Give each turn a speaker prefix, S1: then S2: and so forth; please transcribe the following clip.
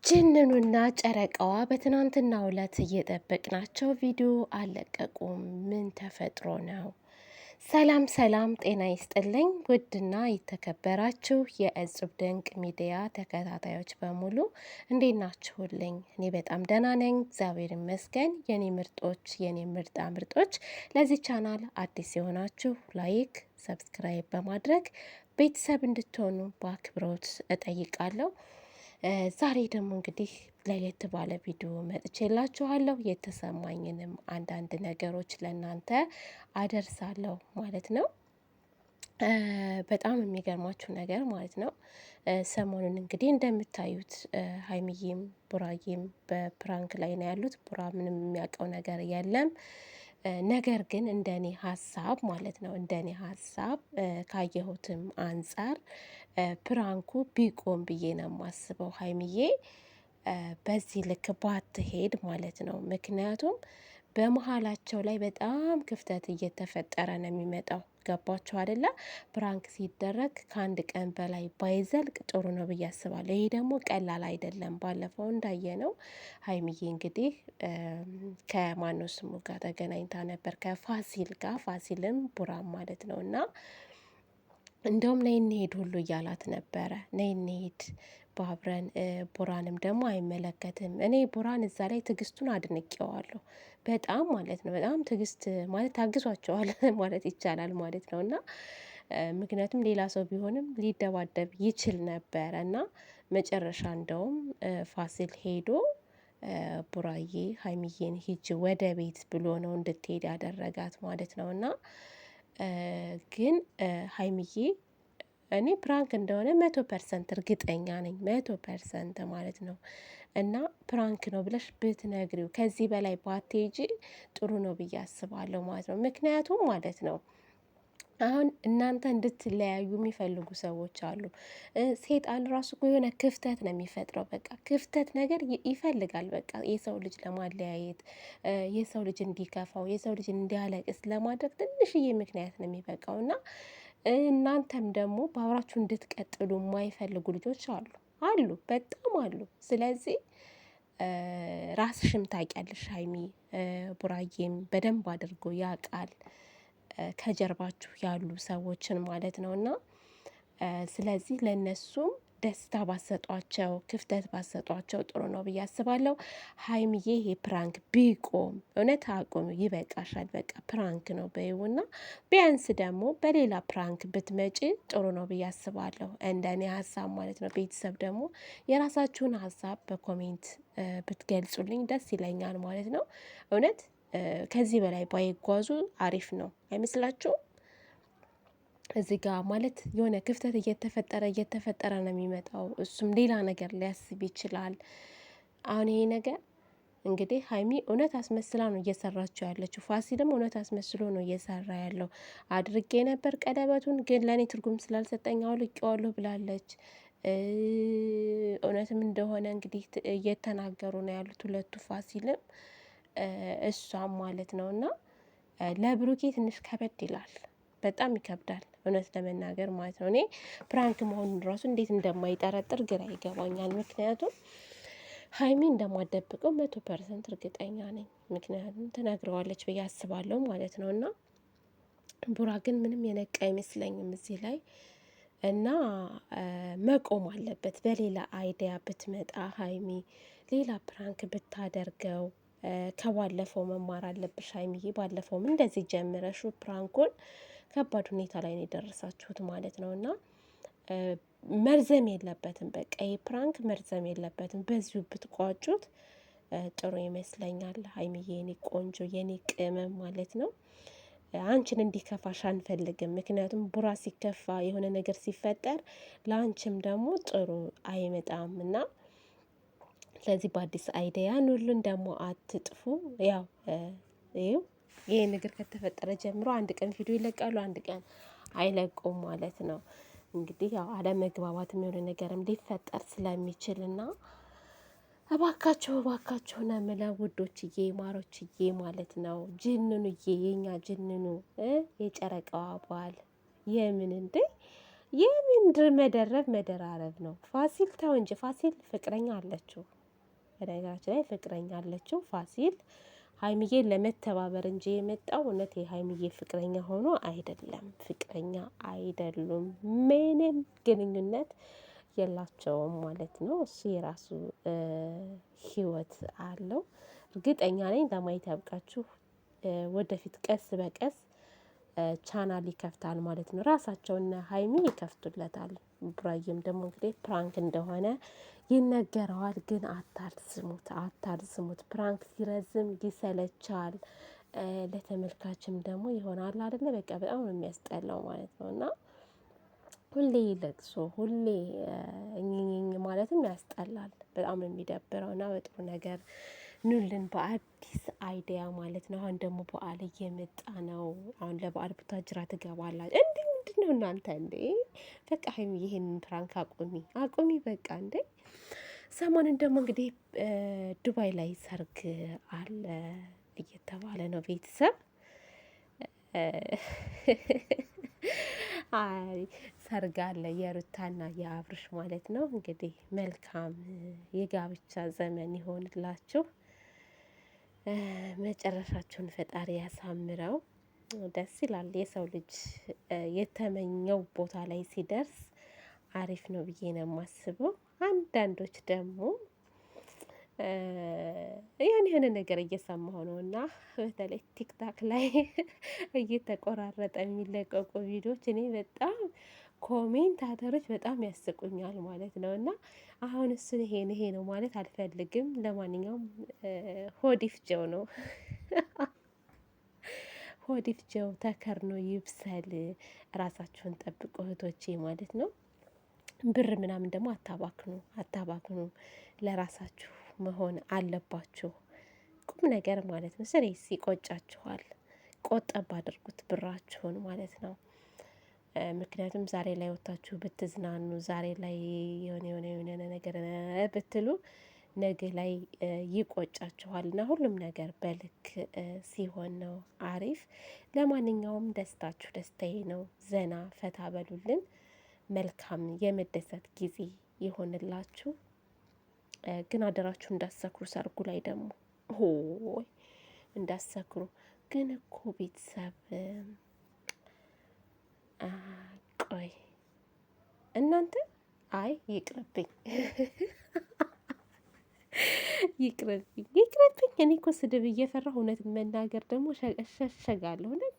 S1: ጅንኑና ጨረቃዋ በትናንትናው ዕለት እየጠበቅናቸው ቪዲዮ አልለቀቁም። ምን ተፈጥሮ ነው? ሰላም ሰላም፣ ጤና ይስጥልኝ ውድና የተከበራችሁ የእጽብ ድንቅ ሚዲያ ተከታታዮች በሙሉ እንዴት ናችሁልኝ? እኔ በጣም ደህና ነኝ፣ እግዚአብሔር ይመስገን። የኔ ምርጦች፣ የኔ ምርጣ ምርጦች፣ ለዚህ ቻናል አዲስ የሆናችሁ ላይክ፣ ሰብስክራይብ በማድረግ ቤተሰብ እንድትሆኑ በአክብሮት እጠይቃለሁ። ዛሬ ደግሞ እንግዲህ ለየት ባለ ቪዲዮ መጥቼላችኋለሁ። የተሰማኝንም አንዳንድ ነገሮች ለእናንተ አደርሳለሁ ማለት ነው። በጣም የሚገርማችሁ ነገር ማለት ነው፣ ሰሞኑን እንግዲህ እንደምታዩት ሀይሚዬም ቡራዬም በፕራንክ ላይ ነው ያሉት። ቡራ ምንም የሚያውቀው ነገር የለም። ነገር ግን እንደኔ ሀሳብ ማለት ነው፣ እንደኔ ሀሳብ ካየሁትም አንጻር ፕራንኩ ቢቆም ብዬ ነው የማስበው። ሀይሚዬ በዚህ ልክ ባትሄድ ማለት ነው። ምክንያቱም በመሀላቸው ላይ በጣም ክፍተት እየተፈጠረ ነው የሚመጣው። ገባቸው አይደለ? ፕራንክ ሲደረግ ከአንድ ቀን በላይ ባይዘልቅ ጥሩ ነው ብዬ አስባለሁ። ይሄ ደግሞ ቀላል አይደለም። ባለፈው እንዳየነው ሀይሚዬ እንግዲህ ከማነው ስሙ ጋር ተገናኝታ ነበር፣ ከፋሲል ጋር፣ ፋሲልም ቡራም ማለት ነው። እና እንደውም ነይ እንሄድ ሁሉ እያላት ነበረ። ነይ እንሄድ በአብረን። ቡራንም ደግሞ አይመለከትም። እኔ ቡራን እዛ ላይ ትዕግስቱን አድንቄዋለሁ በጣም ማለት ነው። በጣም ትዕግስት ማለት ታግሷቸዋል ማለት ይቻላል ማለት ነው። እና ምክንያቱም ሌላ ሰው ቢሆንም ሊደባደብ ይችል ነበረ። እና መጨረሻ እንደውም ፋሲል ሄዶ ቡራዬ ሀይሚዬን ሂጅ ወደ ቤት ብሎ ነው እንድትሄድ ያደረጋት ማለት ነው። እና ግን ሀይሚዬ እኔ ፕራንክ እንደሆነ 100% እርግጠኛ ነኝ፣ 100% ማለት ነው። እና ፕራንክ ነው ብለሽ ብትነግሪው ከዚህ በላይ ባትሄጂ ጥሩ ነው ብዬ አስባለሁ ማለት ነው። ምክንያቱም ማለት ነው አሁን እናንተ እንድትለያዩ የሚፈልጉ ሰዎች አሉ። ሴጣን ራሱ እኮ የሆነ ክፍተት ነው የሚፈጥረው። በቃ ክፍተት ነገር ይፈልጋል። በቃ የሰው ልጅ ለማለያየት፣ የሰው ልጅ እንዲከፋው፣ የሰው ልጅ እንዲያለቅስ ለማድረግ ትንሽዬ ምክንያት ነው የሚበቃው። እና እናንተም ደግሞ በአብራችሁ እንድትቀጥሉ የማይፈልጉ ልጆች አሉ አሉ፣ በጣም አሉ። ስለዚህ ራስሽም ታውቂያለሽ ሀይሚ፣ ቡራዬም በደንብ አድርጎ ያውቃል ከጀርባችሁ ያሉ ሰዎችን ማለት ነው። እና ስለዚህ ለእነሱም ደስታ ባሰጧቸው፣ ክፍተት ባሰጧቸው ጥሩ ነው ብዬ አስባለሁ። ሀይሚዬ ይሄ ፕራንክ ቢቆም እውነት አቁም፣ ይበቃሻል። በቃ ፕራንክ ነው በይውና ቢያንስ ደግሞ በሌላ ፕራንክ ብትመጪ ጥሩ ነው ብዬ አስባለሁ። እንደኔ ሀሳብ ማለት ነው። ቤተሰብ ደግሞ የራሳችሁን ሀሳብ በኮሜንት ብትገልጹልኝ ደስ ይለኛል ማለት ነው። እውነት ከዚህ በላይ ባይጓዙ አሪፍ ነው አይመስላችሁም? እዚህ ጋር ማለት የሆነ ክፍተት እየተፈጠረ ነው የሚመጣው። እሱም ሌላ ነገር ሊያስብ ይችላል። አሁን ይሄ ነገር እንግዲህ ሀይሚ እውነት አስመስላ ነው እየሰራችው ያለችው። ፋሲልም እውነት አስመስሎ ነው እየሰራ ያለው። አድርጌ ነበር ቀለበቱን ግን ለእኔ ትርጉም ስላልሰጠኝ አውልቄዋለሁ ብላለች። እውነትም እንደሆነ እንግዲህ እየተናገሩ ነው ያሉት ሁለቱ፣ ፋሲልም እሷም ማለት ነው። እና ለብሩኬ ትንሽ ከበድ ይላል፣ በጣም ይከብዳል እውነት ለመናገር ማለት ነው። እኔ ፕራንክ መሆኑን ራሱ እንዴት እንደማይጠረጥር ግራ ይገባኛል። ምክንያቱም ሀይሚ እንደማደብቀው 100% እርግጠኛ ነኝ። ምክንያቱም ትነግረዋለች ብዬ አስባለሁ ማለት ነው። እና ቡራ ግን ምንም የነቃ አይመስለኝም እዚህ ላይ። እና መቆም አለበት። በሌላ አይዲያ ብትመጣ ሀይሚ፣ ሌላ ፕራንክ ብታደርገው ከባለፈው መማር አለብሽ ሀይሚዬ። ባለፈውም እንደዚህ ጀምረሹ ፕራንኩን ከባድ ሁኔታ ላይ ነው የደረሳችሁት ማለት ነው። እና መርዘም የለበትም። በቃ ይሄ ፕራንክ መርዘም የለበትም። በዚሁ ብትቋጩት ጥሩ ይመስለኛል ሀይሚዬ፣ የኔ ቆንጆ፣ የኔ ቅመም ማለት ነው። አንቺን እንዲከፋሽ አንፈልግም። ምክንያቱም ቡራ ሲከፋ የሆነ ነገር ሲፈጠር ለአንቺም ደግሞ ጥሩ አይመጣም። እና ስለዚህ በአዲስ አይዲያን ሁሉን ደግሞ አትጥፉ። ያው ይሄ ነገር ከተፈጠረ ጀምሮ አንድ ቀን ቪዲዮ ይለቃሉ፣ አንድ ቀን አይለቁም ማለት ነው። እንግዲህ ያው አለመግባባት የሚሆነ ነገርም ሊፈጠር ስለሚችልና እባካችሁ እባካችሁ ነው የምለው ውዶችዬ፣ ማሮችዬ ማለት ነው። ጅንኑዬ፣ የኛ ጅንኑ፣ የጨረቃዋ ባል የምን እንዴ የምንድር መደራረብ ነው? ፋሲል ተው እንጂ ፋሲል ፍቅረኛ አለችው። በነገራችን ላይ ፍቅረኛ አለችው ፋሲል ሀይሚዬን ለመተባበር እንጂ የመጣው እውነት የሀይሚዬ ፍቅረኛ ሆኖ አይደለም። ፍቅረኛ አይደሉም። ምንም ግንኙነት የላቸውም ማለት ነው። እሱ የራሱ ህይወት አለው። እርግጠኛ ነኝ ለማየት ያብቃችሁ። ወደፊት ቀስ በቀስ ቻናል ይከፍታል ማለት ነው። ራሳቸውና ሀይሚ ይከፍቱለታል። ቡራዬም ደግሞ እንግዲህ ፕራንክ እንደሆነ ይነገረዋል። ግን አታርዝሙት። ፕራንክ ሲረዝም ይሰለቻል። ለተመልካችም ደግሞ ይሆናል አይደለ? በቃ በጣም ነው የሚያስጠላው ማለት ነው። እና ሁሌ ለቅሶ ሁሌ እኝኝኝ ማለትም ያስጠላል። በጣም ነው የሚደብረው። እና በጥሩ ነገር ኑልን በአዲስ አይዲያ ማለት ነው። አሁን ደግሞ በዓል እየመጣ ነው። አሁን ለበዓል ቡታጅራ ትገባላችሁ እንዴ? ምንድነው እናንተ እንዴ? በቃ ሀይሚ ይሄንን ፕራንክ አቁሚ በቃ እንዴ። ሰሞኑን ደግሞ እንግዲህ ዱባይ ላይ ሰርግ አለ እየተባለ ነው ቤተሰብ። አይ ሰርግ አለ የሩታና የአብርሽ ማለት ነው። እንግዲህ መልካም የጋብቻ ዘመን ይሆንላችሁ። መጨረሻችሁን ፈጣሪ ያሳምረው። ደስ ይላል። የሰው ልጅ የተመኘው ቦታ ላይ ሲደርስ አሪፍ ነው ብዬ ነው የማስበው። አንዳንዶች ደግሞ የሆነ ነገር እየሰማሁ ነው እና በተለይ ቲክታክ ላይ እየተቆራረጠ የሚለቀቁ ቪዲዮዎች እኔ በጣም ኮሜንታተሮች በጣም ያስቁኛል ማለት ነው። እና አሁን እሱን ይሄ ነው ማለት አልፈልግም። ለማንኛውም ሆድ ይፍጀው ነው። ሆድ ይፍጀው ተከርኖ ይብሰል። ራሳችሁን ጠብቁ እህቶቼ ማለት ነው። ብር ምናምን ደግሞ አታባክኑ። ለራሳችሁ መሆን አለባችሁ። ቁም ነገር ማለት ነው። ስሬስ ይቆጫችኋል። ቆጠብ አድርጉት ብራችሁን ማለት ነው። ምክንያቱም ዛሬ ላይ ወጥታችሁ ብትዝናኑ ዛሬ ላይ የሆነ ነገር ብትሉ ነገ ላይ ይቆጫችኋል። እና ሁሉም ነገር በልክ ሲሆን ነው አሪፍ። ለማንኛውም ደስታችሁ ደስታዬ ነው። ዘና ፈታ በሉልን። መልካም የመደሰት ጊዜ ይሆንላችሁ። ግን አደራችሁ እንዳትሰክሩ። ሰርጉ ላይ ደግሞ ሆይ እንዳትሰክሩ። ግን እኮ ቤተሰብ ቆይ እናንተ አይ ይቅርብኝ፣ ይቅርብኝ። እኔ እኮ ስድብ እየፈራሁ እውነት መናገር ደግሞ ሸሸጋለሁ እውነት